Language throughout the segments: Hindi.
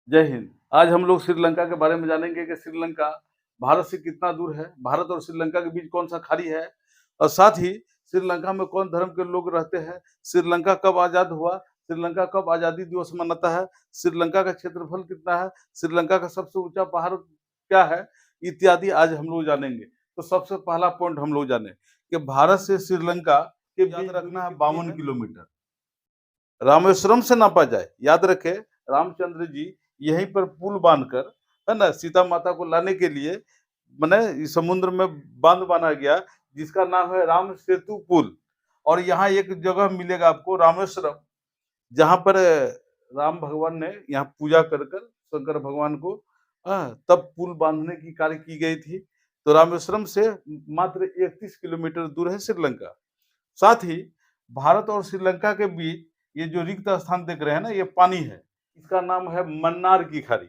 जय हिंद। आज हम लोग श्रीलंका के बारे में जानेंगे कि श्रीलंका भारत से कितना दूर है, भारत और श्रीलंका के बीच कौन सा खाड़ी है और साथ ही श्रीलंका में कौन धर्म के लोग रहते हैं, श्रीलंका कब आज़ाद हुआ, श्रीलंका कब आज़ादी दिवस मनाता है, श्रीलंका का क्षेत्रफल कितना है, श्रीलंका का सबसे ऊँचा पहाड़ क्या है, इत्यादि आज हम लोग जानेंगे। तो सबसे पहला पॉइंट हम लोग जाने कि भारत से श्रीलंका के बीच रखना है 52 किलोमीटर। रामेश्वरम से नापा जाए, याद रखें रामचंद्र जी यहीं पर पुल बांधकर, है ना, सीता माता को लाने के लिए माने समुद्र में बांध बना गया जिसका नाम है राम सेतु पुल। और यहाँ एक जगह मिलेगा आपको रामेश्वरम, जहाँ पर राम भगवान ने यहाँ पूजा कर कर शंकर भगवान को तब पुल बांधने की कार्य की गई थी। तो रामेश्वरम से मात्र 31 किलोमीटर दूर है श्रीलंका। साथ ही भारत और श्रीलंका के बीच ये जो रिक्त स्थान देख रहे हैं ना, ये पानी है, इसका नाम है मन्नार की खाड़ी।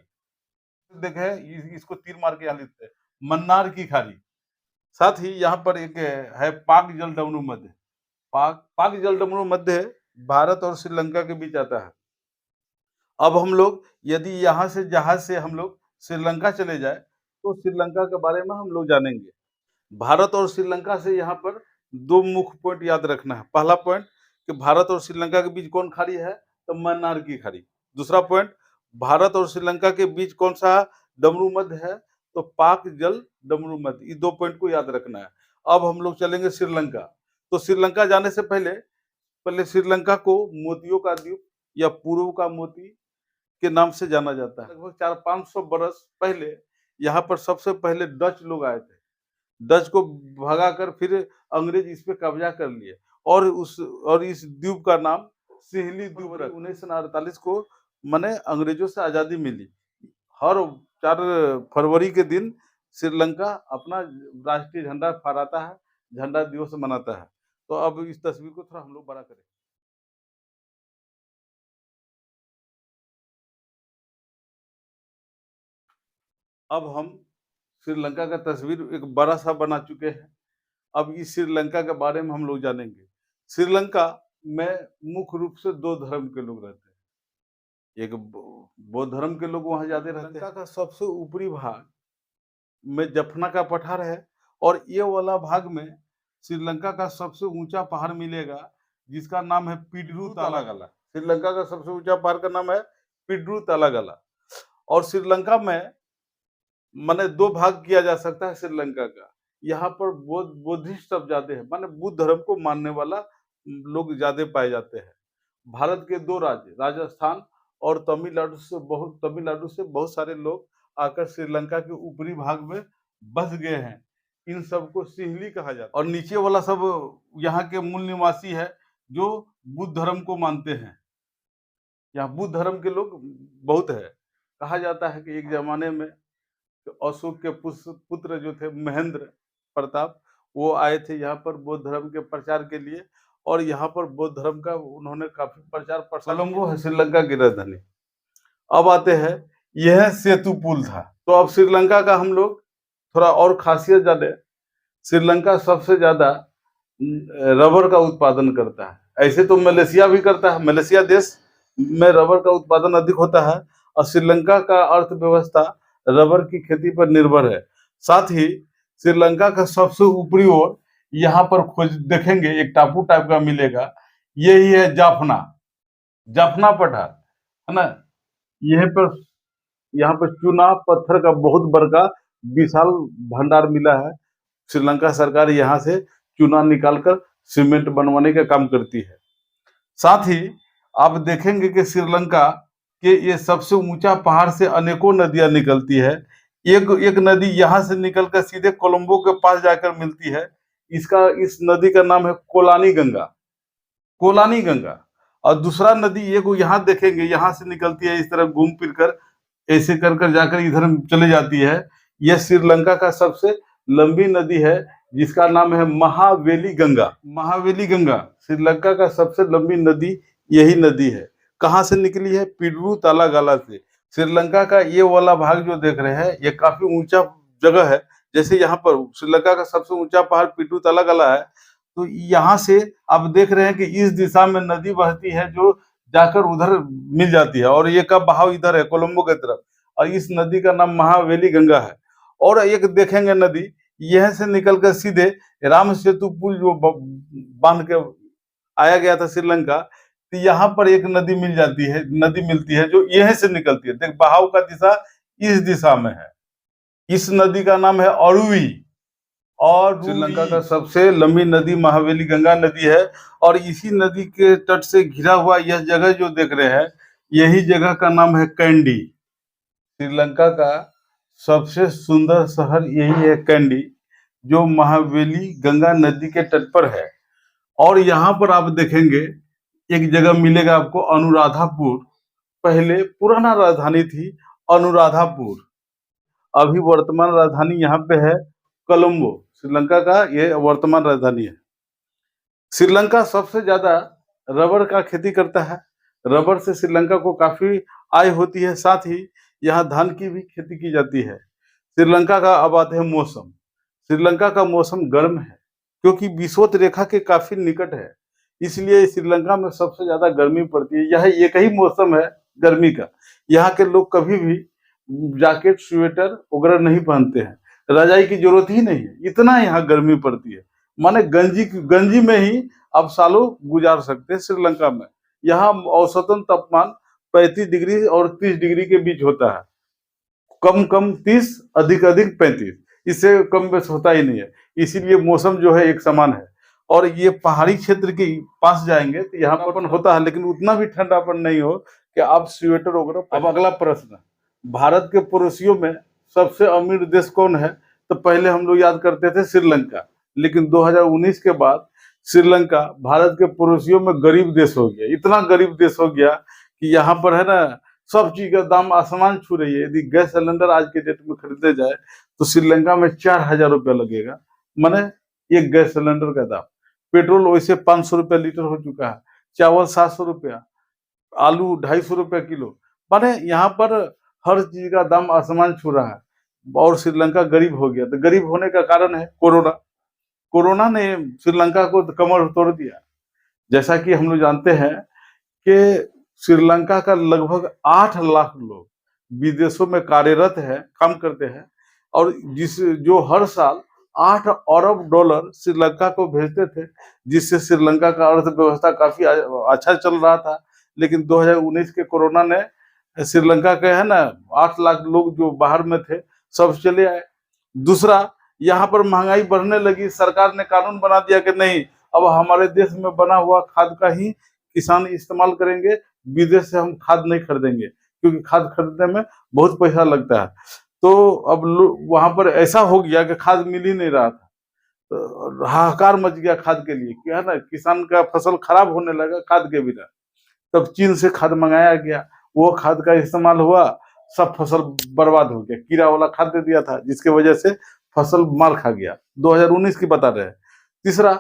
देखे इसको तीर मार के यहाँ लिखते हैं मन्नार की खाड़ी। साथ ही यहाँ पर एक है पाक जलडमरू मध्य। पाक जलडमरू मध्य भारत और श्रीलंका के बीच आता है। अब हम लोग यदि यहाँ से जहाज से हम लोग श्रीलंका चले जाए तो श्रीलंका के बारे में हम लोग जानेंगे। भारत और श्रीलंका से यहाँ पर दो मुख्य पॉइंट याद रखना है। पहला पॉइंट कि भारत और श्रीलंका के बीच कौन खाड़ी है, तो मन्नार की खाड़ी। दूसरा पॉइंट, भारत और श्रीलंका के बीच कौन सा डमरू मध्य है, तो पाक जल डमरू मध्य। ये दो पॉइंट को याद रखना है। अब हम लोग चलेंगे श्रीलंका। तो श्रीलंका जाने से पहले श्रीलंका को मोतियों का द्वीप या पूर्व का मोती के नाम से जाना जाता है। लगभग 400-500 बरस पहले यहाँ पर सबसे पहले डच लोग आए थे। डच को भगाकर फिर अंग्रेज इस पे कब्जा कर लिए और इस द्वीप का नाम सिहली द्वीप रखा। 1948 को माने अंग्रेजों से आजादी मिली। हर 4 फरवरी के दिन श्रीलंका अपना राष्ट्रीय झंडा फहराता है, झंडा दिवस मनाता है। तो अब इस तस्वीर को थोड़ा हम लोग बड़ा करें। अब हम श्रीलंका का तस्वीर एक बड़ा सा बना चुके हैं। अब इस श्रीलंका के बारे में हम लोग जानेंगे। श्रीलंका में मुख्य रूप से 2 धर्म के लोग रहते हैं। एक बौद्ध धर्म के लोग वहाँ ज्यादा रहते हैं। श्रीलंका का सबसे ऊपरी भाग में जफना का पठार है और ये वाला भाग में श्रीलंका का सबसे ऊंचा पहाड़ मिलेगा जिसका नाम है पिड्रू तालागला। श्रीलंका का सबसे ऊंचा पहाड़ का नाम है पिड्रू तालागला। और श्रीलंका में माने 2 भाग किया जा सकता है श्रीलंका का। यहाँ पर बुद्धिस्ट सब ज्यादा है, माने बुद्ध धर्म को मानने वाला लोग ज्यादा पाए जाते हैं। भारत के 2 राज्य राजस्थान और तमिलनाडु से बहुत सारे लोग आकर श्रीलंका के ऊपरी भाग में बस गए हैं। इन सबको सिहली कहा जाता है। और नीचे वाला सब यहाँ के मूल निवासी है जो बुद्ध धर्म को मानते हैं। यहाँ बुद्ध धर्म के लोग बहुत है। कहा जाता है कि एक जमाने में अशोक के पुत्र जो थे महेंद्र प्रताप, वो आए थे यहाँ पर बौद्ध धर्म के प्रचार के लिए और यहाँ पर बौद्ध धर्म का उन्होंने काफी प्रचार कोलंबो है श्रीलंका की राजधानी। अब आते हैं, यह सेतु पुल था। तो अब श्रीलंका का हम लोग थोड़ा और खासियत जाने। श्रीलंका सबसे ज्यादा रबर का उत्पादन करता है। ऐसे तो मलेशिया भी करता है, मलेशिया देश में रबर का उत्पादन अधिक होता है और श्रीलंका का अर्थव्यवस्था रबर की खेती पर निर्भर है। साथ ही श्रीलंका का सबसे ऊपरी ओर यहाँ पर खोज देखेंगे एक टापू टाइप का मिलेगा, यही है जाफना पठार, है ना। यहाँ पर चूना पत्थर का बहुत बड़का विशाल भंडार मिला है। श्रीलंका सरकार यहाँ से चूना निकालकर सीमेंट बनवाने का काम करती है। साथ ही आप देखेंगे कि श्रीलंका के ये सबसे ऊंचा पहाड़ से अनेकों नदियां निकलती है। एक नदी यहाँ से निकलकर सीधे कोलंबो के पास जाकर मिलती है। इस नदी का नाम है कोलानी गंगा। और दूसरा नदी एक यहाँ देखेंगे, यहाँ से निकलती है, इस तरह घूम फिर कर ऐसे कर जाकर इधर चले जाती है। यह श्रीलंका का सबसे लंबी नदी है जिसका नाम है महावेली गंगा श्रीलंका का सबसे लंबी नदी यही नदी है। कहाँ से निकली है? पिड्रू तालागाला से। श्रीलंका का ये वाला भाग जो देख रहे हैं ये काफी ऊंचा जगह है। जैसे यहाँ पर श्रीलंका का सबसे ऊंचा पहाड़ पिड्रू तालागाला है, तो यहाँ से आप देख रहे हैं कि इस दिशा में नदी बहती है जो जाकर उधर मिल जाती है, और ये का बहाव इधर है कोलंबो की तरफ, और इस नदी का नाम महावेली गंगा है। और एक देखेंगे नदी, यह से निकल कर सीधे राम सेतु पुल जो बांध के आया गया था श्रीलंका, तो यहाँ पर एक नदी मिल जाती है, नदी मिलती है जो यहीं से निकलती है। देख बहाव का दिशा इस दिशा में है। इस नदी का नाम है अरुवी, और श्रीलंका का सबसे लंबी नदी महावेली गंगा नदी है। और इसी नदी के तट से घिरा हुआ यह जगह जो देख रहे हैं, यही जगह का नाम है कैंडी। श्रीलंका का सबसे सुंदर शहर यही है कैंडी, जो महावेली गंगा नदी के तट पर है। और यहाँ पर आप देखेंगे एक जगह मिलेगा आपको अनुराधापुर, पहले पुराना राजधानी थी अनुराधापुर, अभी वर्तमान राजधानी यहाँ पे है कोलंबो। श्रीलंका का ये वर्तमान राजधानी है। श्रीलंका सबसे ज्यादा रबर का खेती करता है। रबर से श्रीलंका को काफी आय होती है, साथ ही यहाँ धान की भी खेती की जाती है। श्रीलंका का अब आते हैं मौसम। श्रीलंका का मौसम गर्म है, क्योंकि विषुवत रेखा के काफी निकट है, इसलिए श्रीलंका में सबसे ज्यादा गर्मी पड़ती है। यह एक ही मौसम है गर्मी का। यहाँ के लोग कभी भी जैकेट स्वेटर वगैरह नहीं पहनते हैं, रजाई की जरूरत ही नहीं है, इतना यहाँ गर्मी पड़ती है। माने गंजी में ही आप सालों गुजार सकते हैं श्रीलंका में। यहाँ औसतन तापमान 35 डिग्री और 30 डिग्री के बीच होता है, कम 30, अधिक 35, इससे कम बेस होता ही नहीं है। इसीलिए मौसम जो है एक समान है। और ये पहाड़ी क्षेत्र के पास जाएंगे तो यहाँ पर होता है, लेकिन उतना भी ठंडापन नहीं हो कि आप स्वेटर वगैरह। अब अगला प्रश्न, भारत के पड़ोसियों में सबसे अमीर देश कौन है? तो पहले हम लोग याद करते थे श्रीलंका, लेकिन 2019 के बाद श्रीलंका भारत के पड़ोसियों में गरीब देश हो गया। इतना गरीब देश हो गया कि यहाँ पर है ना, सब चीज का दाम आसमान छू रही है। यदि गैस सिलेंडर आज के डेट में खरीदे जाए तो श्रीलंका में 4000 रुपया लगेगा, माने एक गैस सिलेंडर का दाम। पेट्रोल वैसे 500 रुपया लीटर हो चुका है, चावल 700 रुपया, आलू 250 रुपया किलो, माने यहाँ पर हर चीज का दाम आसमान छू रहा है। और श्रीलंका गरीब हो गया। तो गरीब होने का कारण है कोरोना। कोरोना ने श्रीलंका को कमर तोड़ दिया। जैसा कि हम लोग जानते हैं कि श्रीलंका का लगभग 8 लाख लोग विदेशों में कार्यरत है, काम करते हैं, और जो हर साल 8 अरब डॉलर श्रीलंका को भेजते थे, जिससे श्रीलंका का अर्थव्यवस्था काफी अच्छा चल रहा था। लेकिन 2019 के कोरोना ने श्रीलंका के है ना 8 लाख लोग जो बाहर में थे सब चले आए। दूसरा, यहाँ पर महंगाई बढ़ने लगी। सरकार ने कानून बना दिया कि नहीं, अब हमारे देश में बना हुआ खाद का ही किसान इस्तेमाल करेंगे, विदेश से हम खाद नहीं खरीदेंगे, क्योंकि खाद खरीदने में बहुत पैसा लगता है। तो अब वहां पर ऐसा हो गया कि खाद मिल ही नहीं रहा था, तो हाहाकार मच गया खाद के लिए, क्या है ना, किसान का फसल खराब होने लगा खाद के बिना। तब चीन से खाद मंगाया गया, वो खाद का इस्तेमाल हुआ, सब फसल बर्बाद हो गया। कीड़ा वाला खाद दे दिया था, जिसके वजह से फसल मार खा गया। 2019 की बता रहे हैं। तीसरा,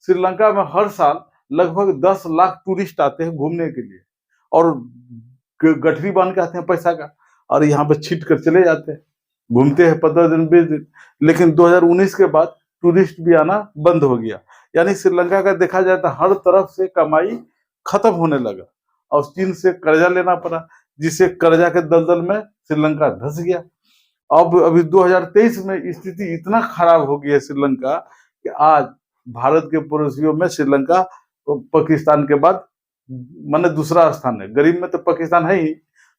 श्रीलंका में हर साल लगभग 10 लाख टूरिस्ट आते हैं घूमने के लिए, और गठरी बांध के आते हैं पैसा का, और यहाँ पे छीट कर चले जाते हैं, घूमते हैं 15 दिन 20 दिन। लेकिन 2019 के बाद टूरिस्ट भी आना बंद हो गया। यानी श्रीलंका का देखा जाए तो हर तरफ से कमाई खत्म होने लगा, और चीन से कर्जा लेना पड़ा, जिससे कर्जा के दलदल में श्रीलंका धंस गया। अब अभी 2023 में स्थिति इतना खराब हो गई है श्रीलंका कि आज भारत के पड़ोसियों में श्रीलंका पाकिस्तान के बाद माने दूसरा स्थान है। गरीब में तो पाकिस्तान है ही,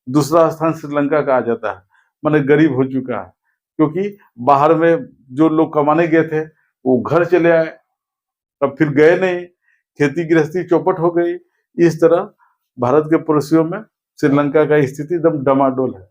दूसरा स्थान श्रीलंका का आ जाता है। माने गरीब हो चुका है, क्योंकि बाहर में जो लोग कमाने गए थे वो घर चले आए, अब फिर गए नहीं, खेती गृहस्थी चौपट हो गई। इस तरह भारत के पड़ोसियों में श्रीलंका का स्थिति एकदम डमाडोल है।